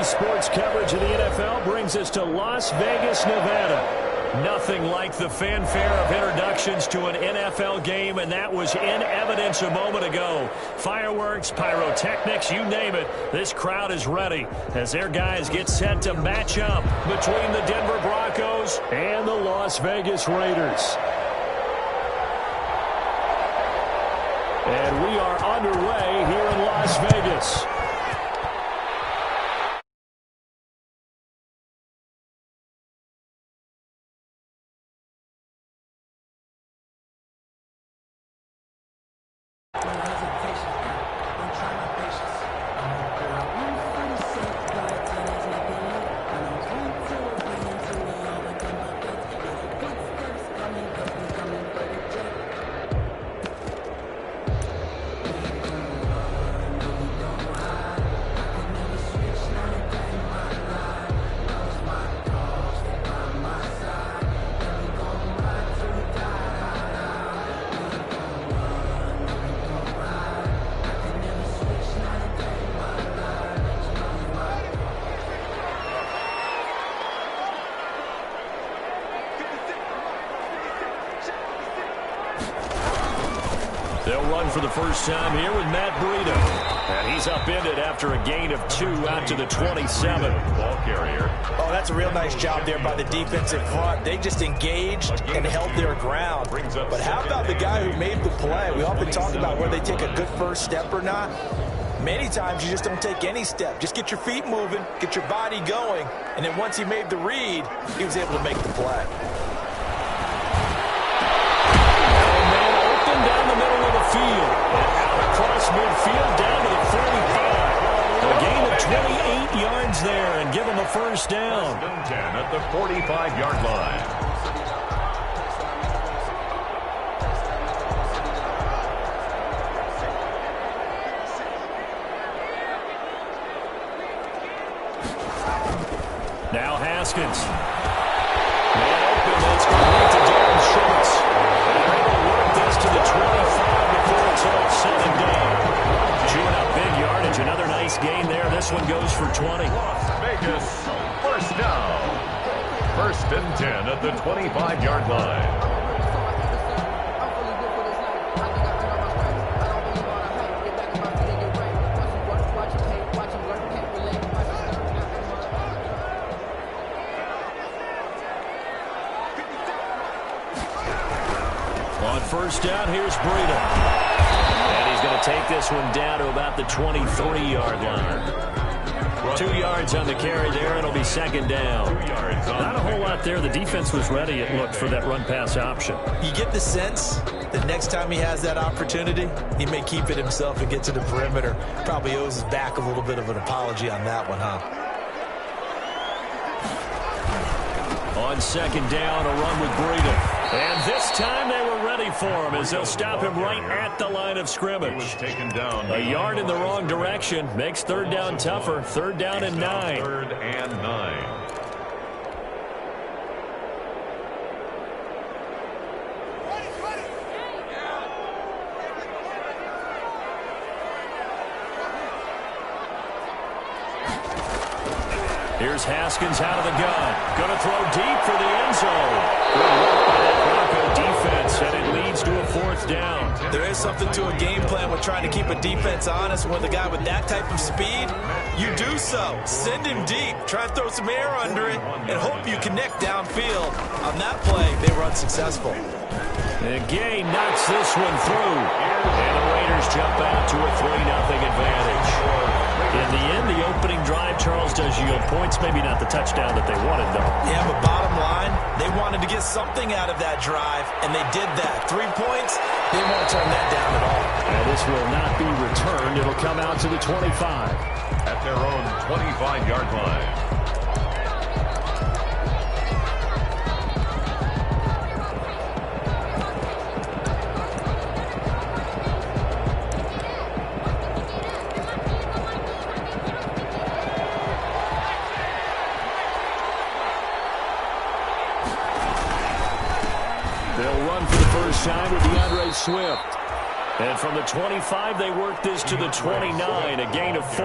sports coverage of the NFL brings us to Las Vegas, Nevada. Nothing like the fanfare of introductions to an NFL game, and that was in evidence a moment ago. Fireworks, pyrotechnics, you name it. This crowd is ready as their guys get set to match up between the Denver Broncos and the Las Vegas Raiders. And we are underway here in Las Vegas. They'll run for the first time here with Matt Breida. And he's upended after a gain of 2 out to the 27. Ball carrier. Oh, that's a real nice job there by the defensive front. They just engaged and held their ground. But how about the guy who made the play? We often talk about whether they take a good first step or not. Many times you just don't take any step. Just get your feet moving, get your body going. And then once he made the read, he was able to make the play. Down the middle of the field and out across midfield down to the 45. A gain of 28 yards there and give them a first down. 10 at the 45-yard line. Now Haskins. Man open, that's complete to Darren Schultz. To the 25 before it's all said and done. Chewing up big yardage. Another nice gain there. This one goes for 20. Las Vegas, first down. First and 10 at the 25-yard line. On first down, here's Breida. And he's going to take this one down to about the 23-yard line. 2 yards on the carry there. It'll be second down. Not a whole lot there. The defense was ready, it looked, for that run-pass option. You get the sense that next time he has that opportunity, he may keep it himself and get to the perimeter. Probably owes his back a little bit of an apology on that one, huh? On second down, a run with Breida. And this time they were ready for him as they'll stop him right at the line of scrimmage. A yard in the wrong direction makes third down tougher. Third down and 9. Third and 9. Here's Haskins out of the gun. Going to throw deep for the end zone. Good work by that Bronco defense, and it leads to a fourth down. There is something to a game plan with trying to keep a defense honest. With a guy with that type of speed, you do so. Send him deep. Try and throw some air under it and hope you connect downfield. On that play, they were unsuccessful. And Gay knocks this one through. And the Raiders jump out to a 3-0 advantage. In the end, the opening drive, Charles, does yield points. Maybe not the touchdown that they wanted, though. Yeah, but bottom line, they wanted to get something out of that drive, and they did that. 3 points, they won't turn that down at all. And this will not be returned. It'll come out to the 25. At their own 25-yard line. They'll run for the first time with DeAndre Swift. And from the 25, they work this to the 29, a gain of 4.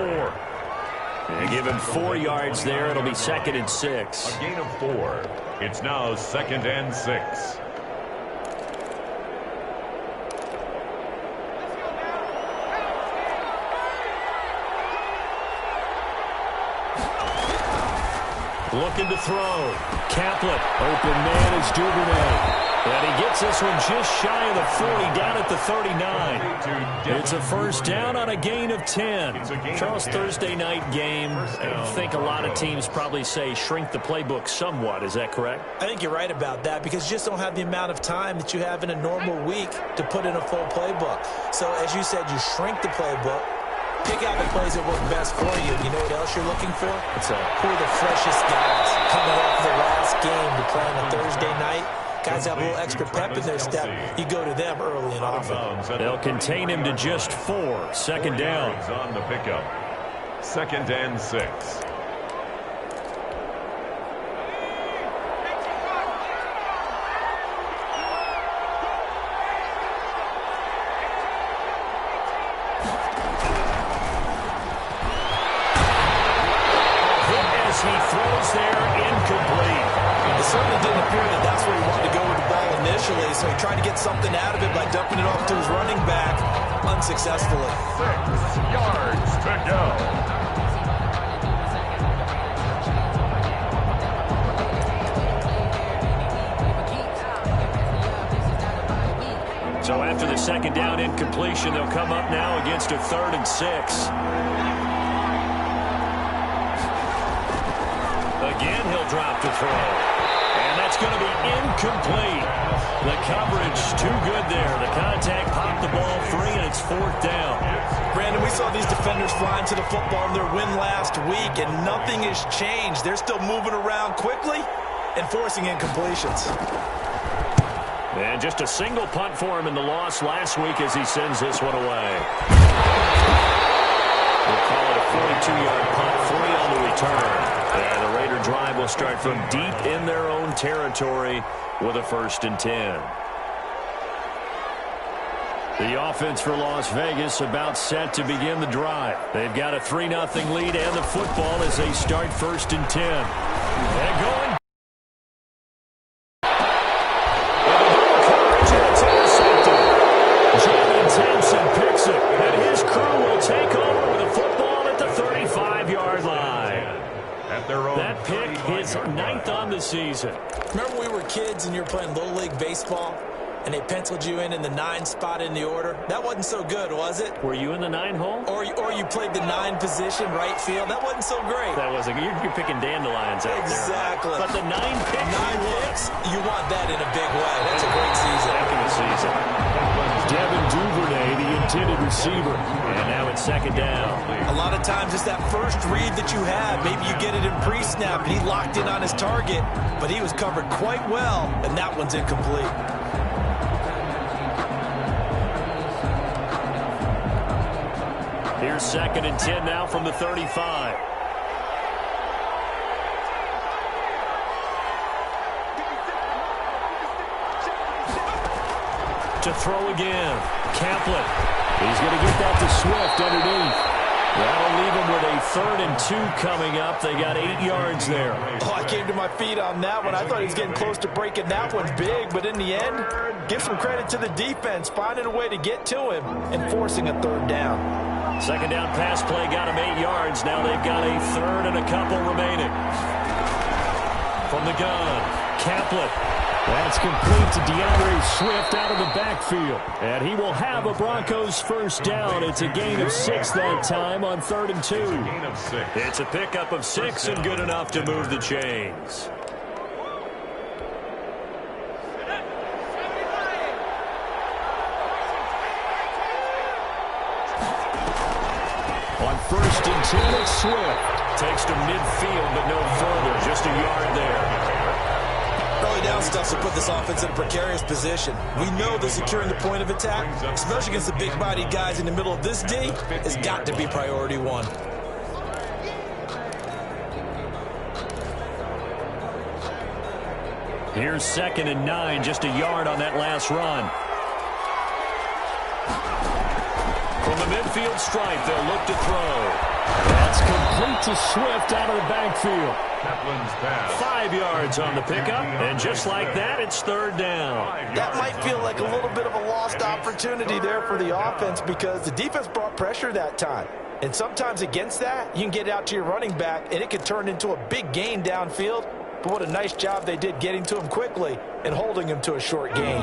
They give him 4 yards there. It'll be 2nd and 6. A gain of 4. It's now 2nd and 6. Looking to throw. Kaplan. Open man is Duvernay. And he gets this one just shy of the 40, down at the 39. It's a first down on a gain of 10. Charles, Thursday night game, I think a lot of teams probably say shrink the playbook somewhat. Is that correct? I think you're right about that because you just don't have the amount of time that you have in a normal week to put in a full playbook. So, as you said, you shrink the playbook. Pick out the plays that work best for you. You know what else you're looking for? What's that? Who are the freshest guys coming off the last game to play on a Thursday night? Guys have a little extra pep in their step. You go to them early and often. They'll contain him to just 4. 2nd down. On the pickup. 2nd and 6. He throws there, incomplete. It certainly didn't appear that that's where he wanted to go with the ball initially, so he tried to get something out of it by dumping it off to his running back unsuccessfully. 6 yards to go. So after the 2nd down incompletion, they'll come up now against a 3rd and 6. Again, he'll drop to throw. And that's going to be incomplete. The coverage too good there. The contact popped the ball free, and it's 4th down. Brandon, we saw these defenders flying to the football in their win last week, and nothing has changed. They're still moving around quickly and forcing incompletions. And just a single punt for him in the loss last week as he sends this one away. We'll call it a 42-yard punt, 3 on the return. And the Raider drive will start from deep in their own territory with a 1st and 10. The offense for Las Vegas about set to begin the drive. They've got a 3-0 lead and the football as they start 1st and 10. And going. Picks it, and his crew will take over with a football at the 35-yard line. At their own that pick is 9th on the season. Remember when we were kids and you were playing Little League Baseball, and they penciled you in the 9 spot in the order? That wasn't so good, was it? Were you in the 9 hole? Or you played the 9 position, right field? That wasn't so great. That wasn't. You're picking dandelions out exactly. there. But the 9 picks. 9 picks, you want that in a big way. That's a great season. Back in the season. Devin Duvernay, the intended receiver. And now it's 2nd down. A lot of times it's that first read that you have. Maybe you get it in pre-snap, and he locked in on his target, but he was covered quite well, and that one's incomplete. Here's 2nd and 10 now from the 35. To throw again. Kaplan. He's going to get that to Swift underneath. That'll leave him with a 3rd and 2 coming up. They got 8 yards there. Oh, I came to my feet on that one. I thought he was getting close to breaking that one big, but in the end, give some credit to the defense, finding a way to get to him and forcing a 3rd down. 2nd down pass play got him 8 yards. Now they've got a 3rd and a couple remaining. From the gun, Kaplan. That's complete to DeAndre Swift out of the backfield. And he will have a Broncos 1st down. It's a gain of 6 that time on 3rd and 2. It's a pickup of 6 and good enough to move the chains. On 1st and 10, it's Swift. Takes to midfield, but no further. Just a yard there. Early down stuff to put this offense in a precarious position. We know that securing the point of attack, especially against the big-bodied guys in the middle of this D, has got to be priority 1. Here's 2nd and 9, just a yard on that last run. From the midfield stripe, they'll look to throw. That's complete to Swift out of the backfield. Kaplan's pass. 5 yards on the pickup, and just like that, it's third down. That might feel like a little bit of a lost opportunity there for the offense because the defense brought pressure that time. And sometimes against that, you can get out to your running back, and it can turn into a big gain downfield. But what a nice job they did getting to him quickly and holding him to a short gain.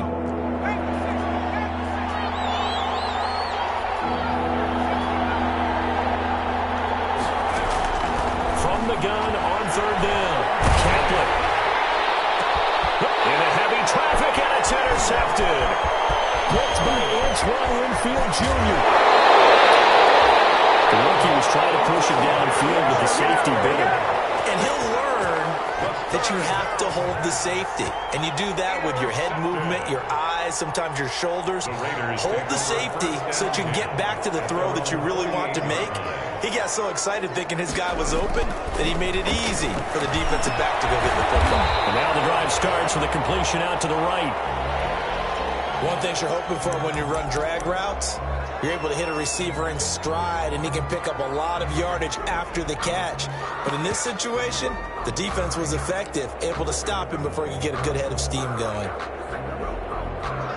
From the gun on third down, Kaplan. Into heavy traffic, and it's intercepted. Picked by Antoine Winfield Jr. The rookie was trying to push him downfield with the safety bidder. And he'll learn that you have to hold the safety. And you do that with your head movement, your eyes, sometimes your shoulders. Hold the safety so that you can get back to the throw that you really want to make. He got so excited thinking his guy was open that he made it easy for the defensive back to go get the football. And now the drive starts with a completion out to the right. One thing you're hoping for when you run drag routes, you're able to hit a receiver in stride, and he can pick up a lot of yardage after the catch. But in this situation, the defense was effective, able to stop him before he could get a good head of steam going.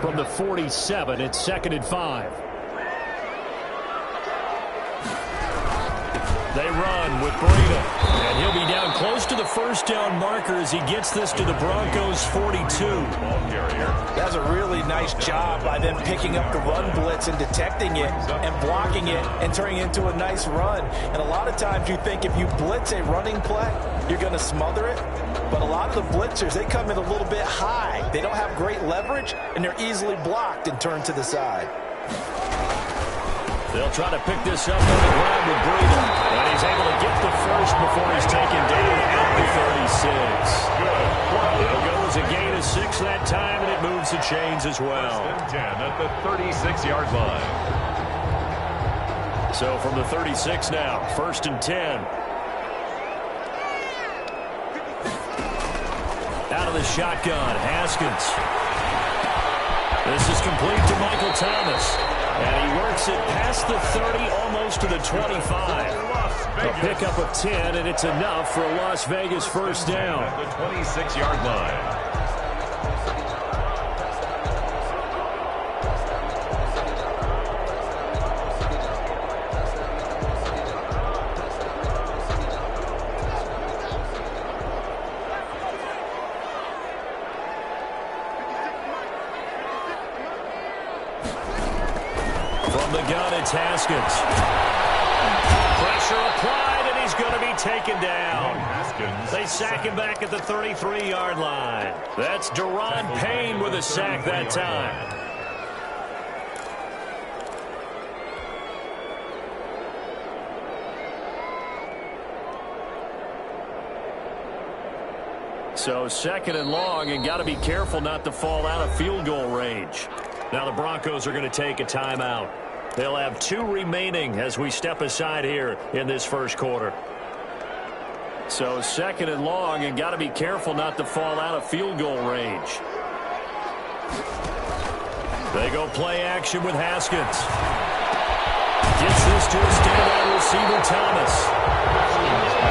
From the 47, it's 2nd and 5. They run with Breida, and he'll be down close to the first down marker as he gets this to the Broncos' 42. That's a really nice job by them picking up the run blitz and detecting it and blocking it and turning it into a nice run. And a lot of times you think if you blitz a running play, you're going to smother it. But a lot of the blitzers, they come in a little bit high. They don't have great leverage, and they're easily blocked and turned to the side. They'll try to pick this up on the ground with Breida. And he's able to get the first before he's taken down at the 36. It'll go as a gain of 6 that time, and it moves the chains as well. 1st and 10 at the 36-yard line. So from the 36 now, 1st and 10. Out of the shotgun, Haskins. This is complete to Michael Thomas. And he works it past the 30, almost to the 25. A pickup of 10, and it's enough for a Las Vegas first down. At the 26-yard line. From the gun, it's Haskins. Pressure applied, and he's going to be taken down. They sack him back at the 33-yard line. That's Deron Payne with a sack that time. So 2nd and long, and got to be careful not to fall out of field goal range. Now the Broncos are going to take a timeout. They'll have 2 remaining as we step aside here in this first quarter. So 2nd and long, and got to be careful not to fall out of field goal range. They go play action with Haskins. Gets this to a standout receiver, Thomas.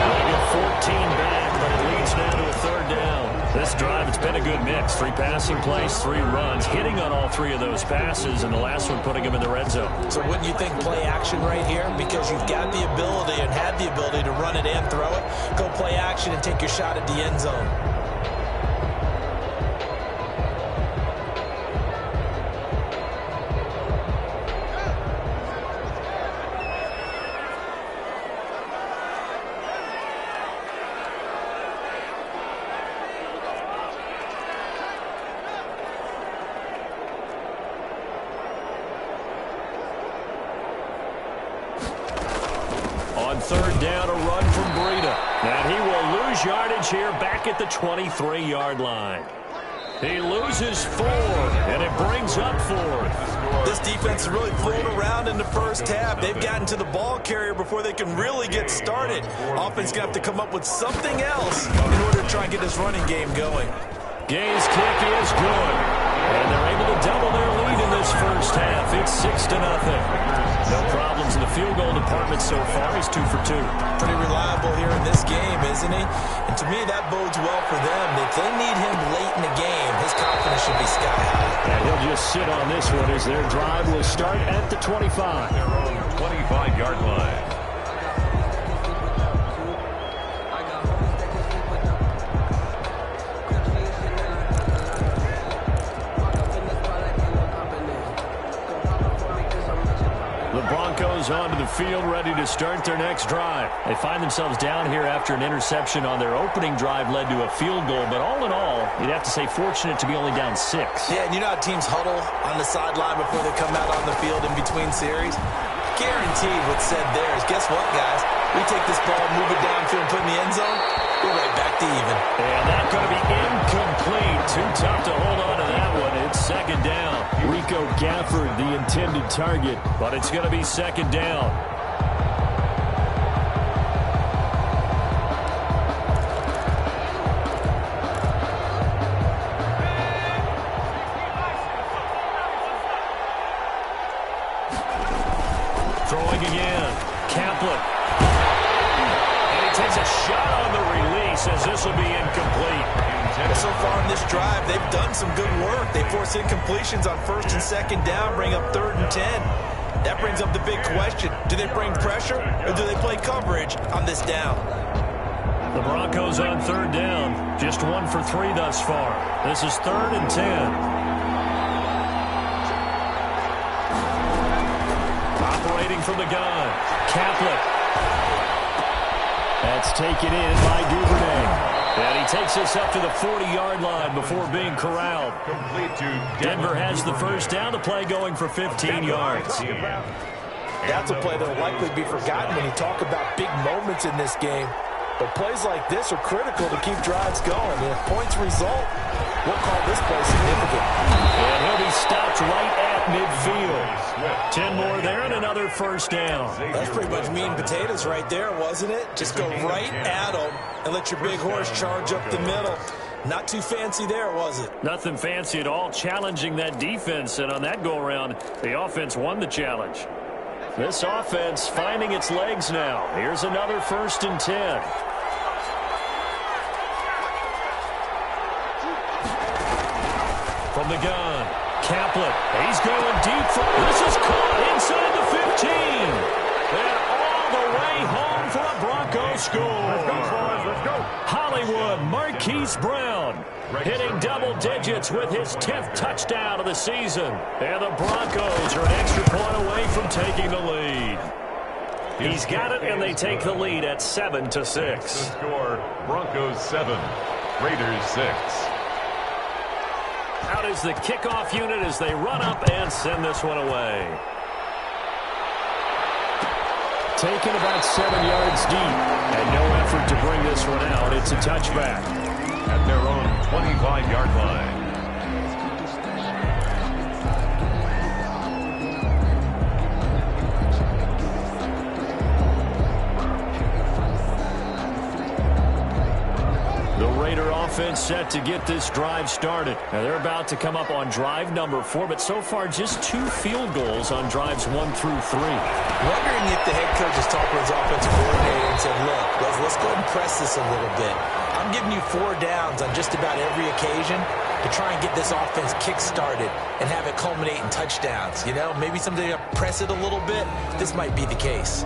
They get 14 back, but it leads now to a 3rd down. This drive, it's been a good mix. 3 passing plays, 3 runs, hitting on all 3 of those passes, and the last one putting him in the red zone. So wouldn't you think play action right here? Because you've got the ability and had the ability to run it and throw it. Go play action and take your shot at the end zone. On 3rd down, a run from Breida. And he will lose yardage here back at the 23-yard line. He loses 4, and it brings up 4th. This defense is really thrown around in the first half. They've gotten to the ball carrier before they can really get started. Offense going to have to come up with something else in order to try and get this running game going. Gay's kick is good. And they're able to double their lead in this first half. It's 6-0. No problems in the field goal department so far. He's 2 for 2. Pretty reliable here in this game, isn't he? And to me, that bodes well for them. If they need him late in the game, his confidence should be sky high. And he'll just sit on this one as their drive will start at the 25. Their own 25-yard line. Onto the field, ready to start their next drive. They find themselves down here after an interception on their opening drive led to a field goal, but all in all, you'd have to say fortunate to be only down 6. Yeah, and you know how teams huddle on the sideline before they come out on the field in between series? Guaranteed what's said there is, guess what, guys? We take this ball, move it downfield, and put it in the end zone, we're right back to even. And that's going to be incomplete. Too tough to hold on to that one. It's second down. Rico Gafford, the intended target, but it's going to be second down. Throwing again. Kaplan. And he takes a shot on the release as this will be incomplete. So far in this drive, they've done some good work. They force incompletions on first and second down, bring up 3rd and 10. That brings up the big question. Do they bring pressure or do they play coverage on this down? The Broncos on 3rd down. Just 1 for 3 thus far. This is 3rd and 10. Operating from the gun. Kaplan. That's taken in by Duvernay. And he takes us up to the 40-yard line before being corralled. Denver has the first down. The play going for 15 yards. That's a play that will likely be forgotten when you talk about big moments in this game. But plays like this are critical to keep drives going. And if points result, we'll call this play significant. And he'll be stopped right at midfield. 10 more there and another first down. That's pretty much meat and potatoes right there, wasn't it? Just go right at them and let your big horse charge up the middle. Not too fancy there, was it? Nothing fancy at all, challenging that defense. And on that go-around, the offense won the challenge. This offense finding its legs now. Here's another 1st and 10. From the gun, Kaplan. He's going deep. This is caught inside the 15. And all the way home for a Broncos score. Let's go. Hollywood Marquise Brown hitting double digits with his 10th touchdown of the season. And the Broncos are an extra point away from taking the lead. He's got it, and they take the lead at 7-6. The score, Broncos 7, Raiders 6. Out is the kickoff unit as they run up and send this one away. Taken about 7 yards deep, and no effort to bring this one out. It's a touchback. At their own 25-yard line. The Raider offense set to get this drive started. Now they're about to come up on drive number 4, but so far just 2 field goals on drives 1 through 3. Wondering if the head coach has talked with his offensive coordinator and said, look, let's go ahead and press this a little bit. I'm giving you 4 downs on just about every occasion to try and get this offense kick-started and have it culminate in touchdowns. You know, maybe someday to press it a little bit. This might be the case.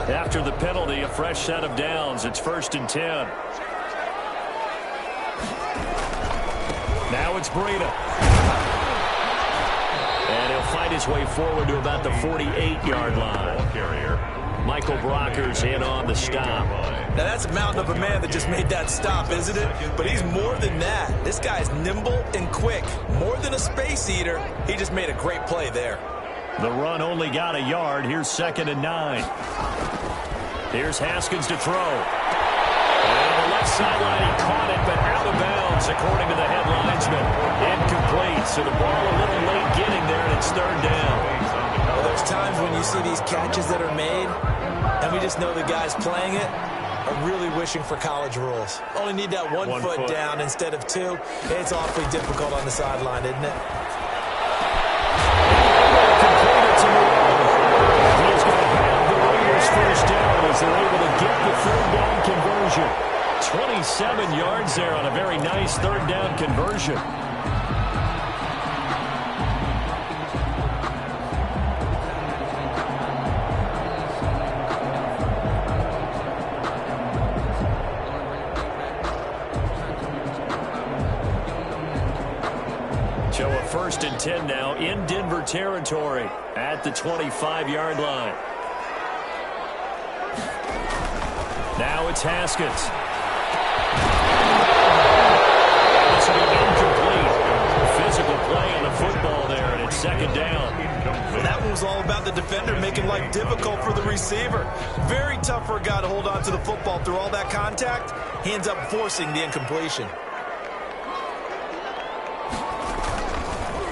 After the penalty, a fresh set of downs. It's 1st and 10. Now it's Breida. And he'll fight his way forward to about the 48-yard line. Michael Brocker's in on the stop. Now that's a mountain of a man that just made that stop, isn't it? But he's more than that. This guy's nimble and quick. More than a space eater. He just made a great play there. The run only got a yard. Here's 2nd and 9. Here's Haskins to throw. And on the left sideline, he caught it, but out of bounds, according to the head linesman. Incomplete, so the ball a little late getting there, and it's 3rd down. Well, there's times when you see these catches that are made, and we just know the guys playing it are really wishing for college rules. Only need that one foot down instead of two. It's awfully difficult on the sideline, isn't it? He's going to have the Raiders first down as they're able to get the third down conversion. 27 yards there on a very nice third down conversion. So a 1st and 10 now in Denver territory at the 25-yard line. Now it's Haskins. This will be incomplete. Physical play on the football there, and it's 2nd down. That one was all about the defender making life difficult for the receiver. Very tough for a guy to hold on to the football through all that contact. He ends up forcing the incompletion.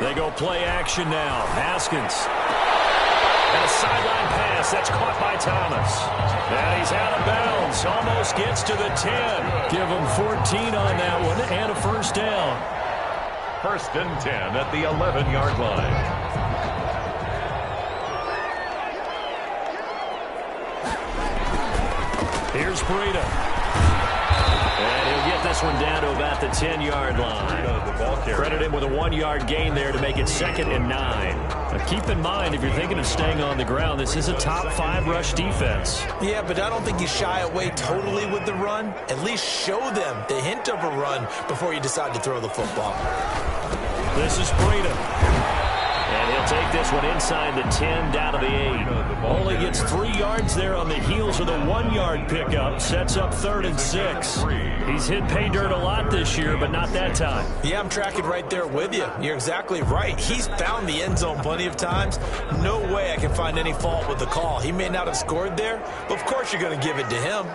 They go play action now. Haskins. And a sideline pass. That's caught by Thomas. And he's out of bounds. Almost gets to the 10. Give him 14 on that one and a first down. 1st and 10 at the 11-yard line. Here's Breida. And he'll get this one down to about the 10-yard line. Credit him with a 1-yard gain there to make it 2nd and 9. Now keep in mind, if you're thinking of staying on the ground, this is a top 5 rush defense. Yeah, but I don't think you shy away totally with the run. At least show them the hint of a run before you decide to throw the football. This is Breida. And he'll take this one inside the 10, down to the 8. Only gets 3 yards there on the heels of the 1-yard pickup. Sets up 3rd and 6. He's hit pay dirt a lot this year, but not that time. Yeah, I'm tracking right there with you. You're exactly right. He's found the end zone plenty of times. No way I can find any fault with the call. He may not have scored there, but of course you're going to give it to him.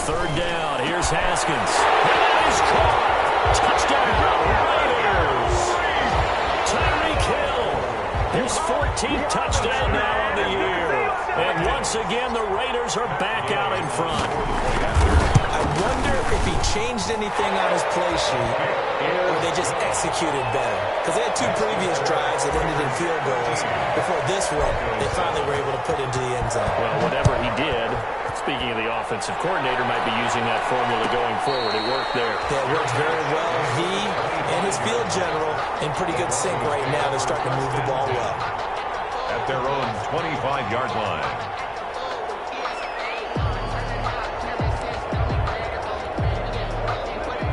3rd down. Here's Haskins. That is caught. Touchdown, Raiders. Tyreek Hill. His 14th touchdown now on the year. And once again, the Raiders are back out in front. I wonder if he changed anything on his play sheet or they just executed better. Because they had 2 previous drives that ended in field goals. Before this one, they finally were able to put into the end zone. Well, whatever he did, speaking of the offensive coordinator, might be using that formula going forward. It worked there. Yeah, it worked very well. He and his field general in pretty good sync right now. They're starting to move the ball well. At their own 25-yard line.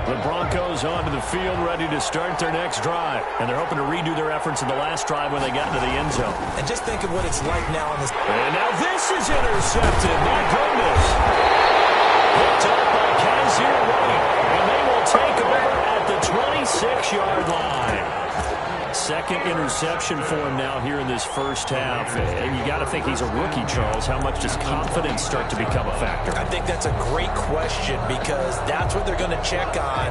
The Broncos onto the field, ready to start their next drive. And they're hoping to redo their efforts in the last drive when they got into the end zone. And just think of what it's like now on this. And now this is intercepted. My goodness. Picked up by Kazir White. And they will take over at the 26-yard line. 2nd interception for him now here in this first half. And you got to think he's a rookie, Charles. How much does confidence start to become a factor? I think that's a great question because that's what they're going to check on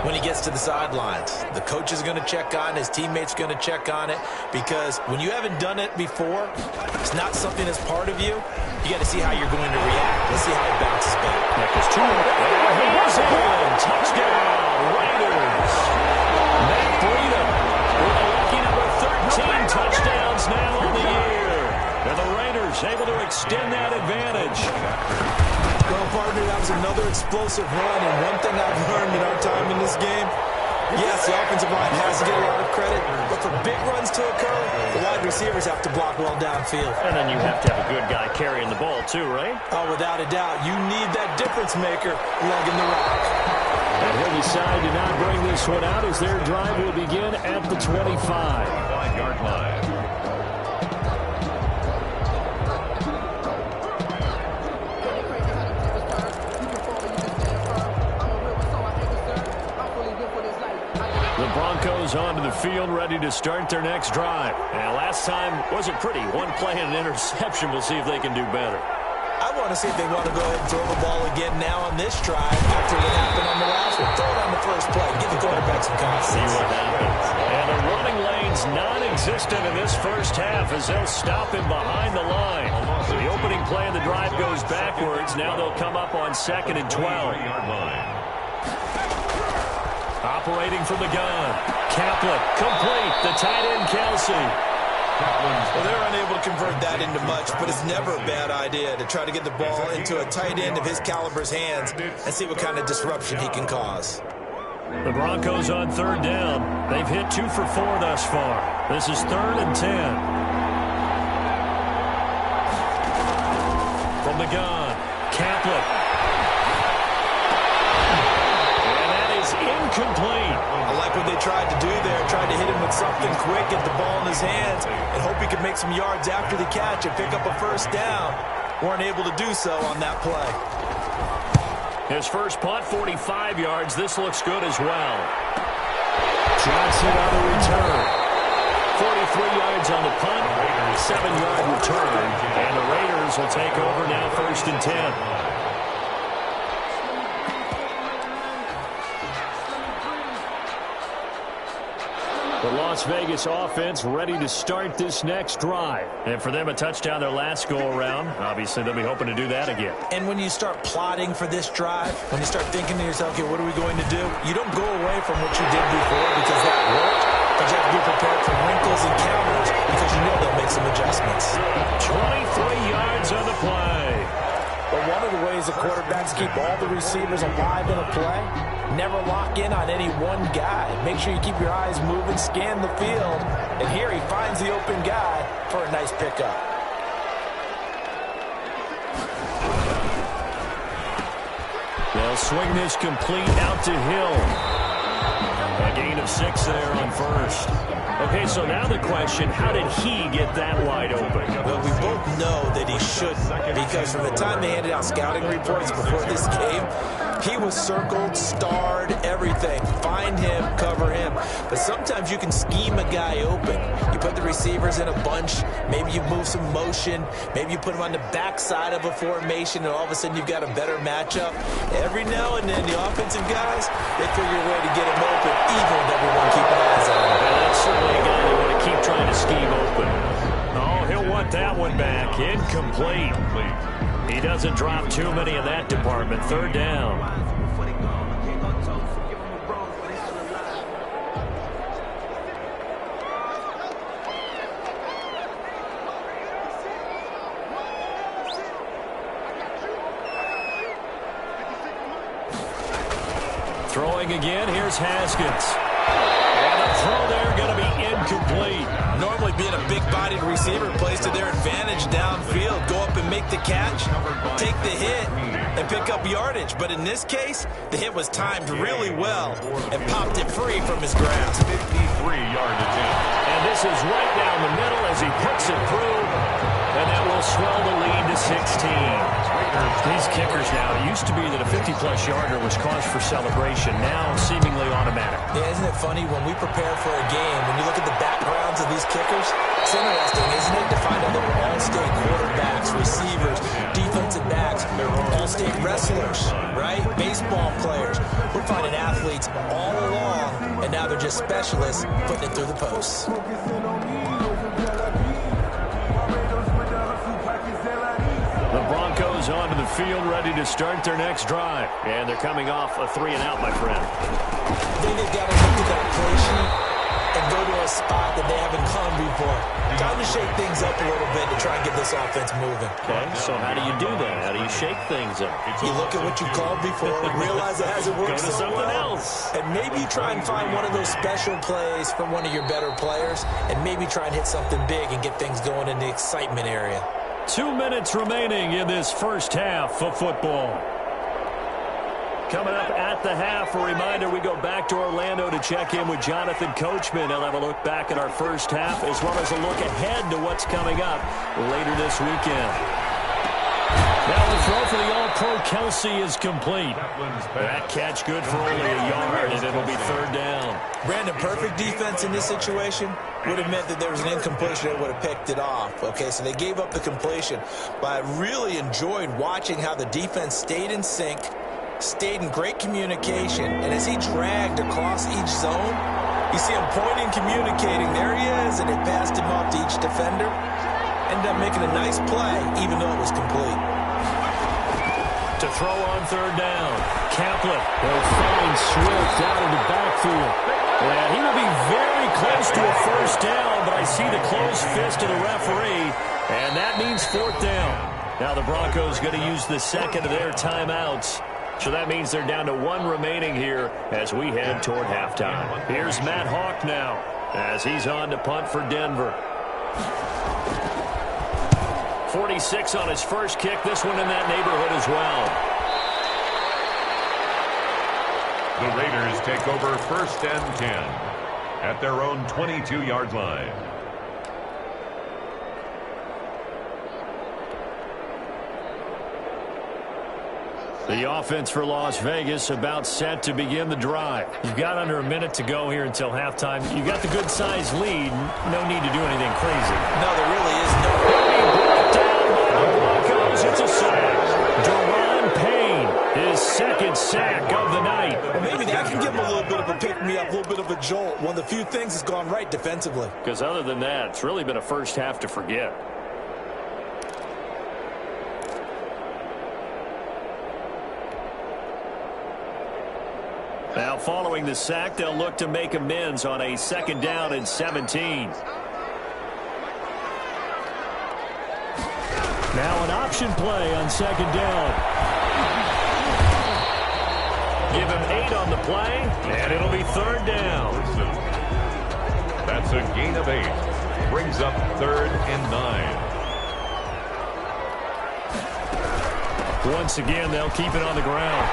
when he gets to the sidelines. The coach is going to check on it. His teammates going to check on it because when you haven't done it before, it's not something that's part of you. You got to see how you're going to react. Let's see how he bounces back. He's in. Touchdown, Raiders. Matt Breida with a lucky number 13 touchdowns now on the year. And the Raiders able to extend that advantage. Well, partner, that was another explosive run, and one thing I've learned in our time in this game, yes, the offensive line has to get a lot of credit, but for big runs to occur, the wide receivers have to block well downfield. And then you have to have a good guy carrying the ball too, right? Oh, without a doubt. You need that difference maker lugging the rock. And he'll decide to not bring this one out as their drive will begin at the 25-yard line. The Broncos onto the field, ready to start their next drive. And last time wasn't pretty. One play and an interception. We'll see if they can do better. I want to see if they want to go ahead and throw the ball again now on this drive after what happened on the last one. Throw it on the first play. Give the quarterback some confidence. See what happens. And the running lane's non-existent in this first half as they'll stop him behind the line. So the open play and the drive goes backwards. Now they'll come up on 2nd and 12. Operating from the gun. Kaplan, complete. The tight end, Kelsey. Well, they're unable to convert that into much, but it's never a bad idea to try to get the ball into a tight end of his caliber's hands and see what kind of disruption he can cause. The Broncos on 3rd down. They've hit 2 for 4 thus far. This is 3rd and 10. From the gun, Kaplan. And that is incomplete. I like what they tried to do there, tried to hit him with something quick, get the ball in his hands, and hope he could make some yards after the catch and pick up a first down. Weren't able to do so on that play. His first punt, 45 yards. This looks good as well. Johnson on the return. 43 yards on the punt, 7-yard return. And the Raiders will take over now 1st and 10. The Las Vegas offense ready to start this next drive. And for them, a touchdown their last go-around. Obviously, they'll be hoping to do that again. And when you start plotting for this drive, when you start thinking to yourself, okay, what are we going to do? You don't go away from what you did before because that worked. But you have to be prepared for wrinkles and counters because you know they'll make some adjustments. 23 yards on the play. But one of the ways the quarterbacks keep all the receivers alive in a play, never lock in on any one guy. Make sure you keep your eyes moving, scan the field. And here he finds the open guy for a nice pickup. They'll swing this complete out to Hill. A gain of 6 there on 1st. Okay, so now the question, how did he get that wide open? Well, we both know that he shouldn't, because from the time they handed out scouting reports before this game, he was circled, starred, everything. Find him, cover him. But sometimes you can scheme a guy open. You put the receivers in a bunch. Maybe you move some motion. Maybe you put them on the backside of a formation, and all of a sudden you've got a better matchup. Every now and then, the offensive guys, they figure a way to get him open, even with everyone keeping eyes on him. And that's certainly a guy you want to keep trying to scheme open. Oh, he'll want that one back. Incomplete. He doesn't drop too many in that department. 3rd down. Throwing again. Here's Haskins. And a throw there going to be incomplete. Normally being a big-bodied receiver plays to their advantage downfield. Go up and make the catch, take the hit, and pick up yardage. But in this case, the hit was timed really well and popped it free from his grasp. 53-yard attempt. And this is right down the middle as he puts it through. And that will swell the lead to 16. These kickers now, it used to be that a 50-plus yarder was cause for celebration. Now seemingly automatic. Yeah, isn't it funny when we prepare for a game, when you look at the backgrounds of these kickers, it's interesting, isn't it, to find out that we're all-state quarterbacks, receivers, defensive backs, all-state wrestlers, right? Baseball players. We're finding athletes all along, and now they're just specialists putting it through the posts. The Broncos onto the field, ready to start their next drive. And they're coming off a 3-and-out, my friend. I think they've got to look at that play sheet and go to a spot that they haven't gone before. Time to shake things up a little bit to try and get this offense moving. Okay, so how do you do that? How do you shake things up? You look at what you called before, realize it hasn't worked Go to so something well, else. and maybe you try and find one of those special plays from one of your better players, and maybe try and hit something big and get things going in the excitement area. 2 minutes remaining in this first half of football. Coming up at the half, a reminder, we go back to Orlando to check in with Jonathan Coachman. He'll have a look back at our first half as well as a look ahead to what's coming up later this weekend. Now the throw for the All-Pro Kelsey is complete. That catch good for only a yard, and it'll be 3rd down. Brandon, perfect defense in this situation would have meant that there was an incompletion that would have picked it off. Okay, so they gave up the completion. But I really enjoyed watching how the defense stayed in sync, stayed in great communication, and as he dragged across each zone, you see him pointing, communicating. There he is, and it passed him off to each defender. ended up making a nice play, even though it was complete. To throw on third down, Kaplan will find Swift out of the backfield. And he will be very close to a first down, but I see the closed fist of the referee, and that means fourth down. Now the Broncos going to use the second of their timeouts. So that means they're down to one remaining here as we head toward halftime. Here's Matt Hawk now as he's on to punt for Denver. 46 on his first kick. This one in that neighborhood as well. The Raiders take over 1st and 10 at their own 22-yard line. The offense for Las Vegas about set to begin the drive. You've got under a minute to go here until halftime. You've got the good-sized lead. No need to do anything crazy. No, there really is no. Brought down by the Broncos. It's a sack. Deron Payne, his second sack of the night. Well, maybe that can give him a little bit of a pick-me-up, a little bit of a jolt. One of the few things that's gone right defensively. Because other than that, it's really been a first half to forget. Now, following the sack, they'll look to make amends on a 2nd down and 17. Now an option play on 2nd down. Give him 8 on the play, and it'll be 3rd down. That's a gain of 8. Brings up 3rd and 9. Once again, they'll keep it on the ground.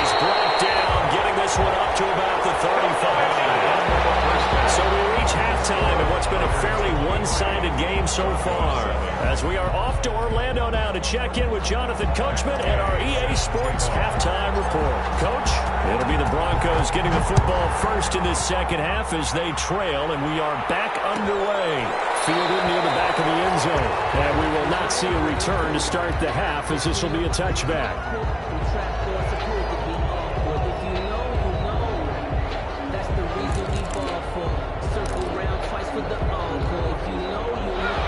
He's brought down, getting this one up to about the 35. So we reach halftime in what's been a fairly one-sided game so far. As we are off to Orlando now to check in with Jonathan Coachman and our EA Sports halftime report. Coach, it'll be the Broncos getting the football first in this second half as they trail, and we are back underway. Fielded near the back of the end zone. And we will not see a return to start the half as this will be a touchback.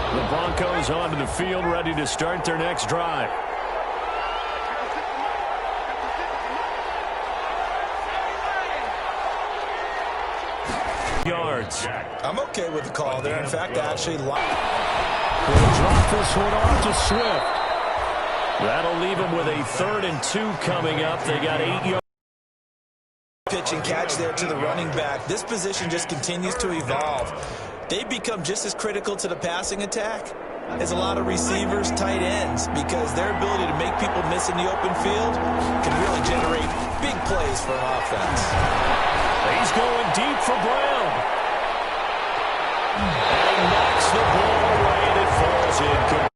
The Broncos onto the field, ready to start their next drive. Yards. I'm okay with the call there. In fact, I actually like it. We'll drop this one off to Swift. That'll leave him with a 3rd and 2 coming up. They got 8 yards. Pitch and catch there to the running back. This position just continues to evolve. They become just as critical to the passing attack as a lot of receivers, tight ends, because their ability to make people miss in the open field can really generate big plays for an offense. He's going deep for Brown. And he knocks the ball away, and it falls in.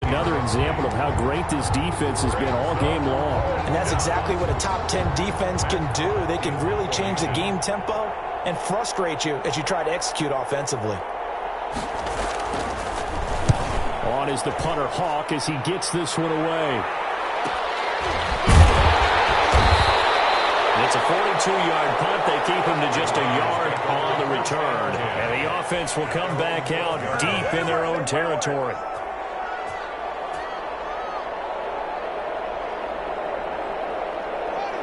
Another example of how great this defense has been all game long. And that's exactly what a top 10 defense can do. They can really change the game tempo and frustrate you as you try to execute offensively. On is the punter Hawk as he gets this one away. It's a 42-yard punt. They keep him to just a yard on the return. And the offense will come back out deep in their own territory.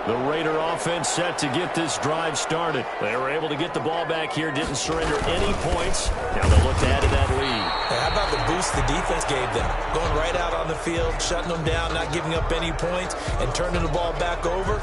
The Raider offense set to get this drive started. They were able to get the ball back here, didn't surrender any points. Now they'll look to add to that lead. Hey, how about the boost the defense gave them? Going right out on the field, shutting them down, not giving up any points, and turning the ball back over.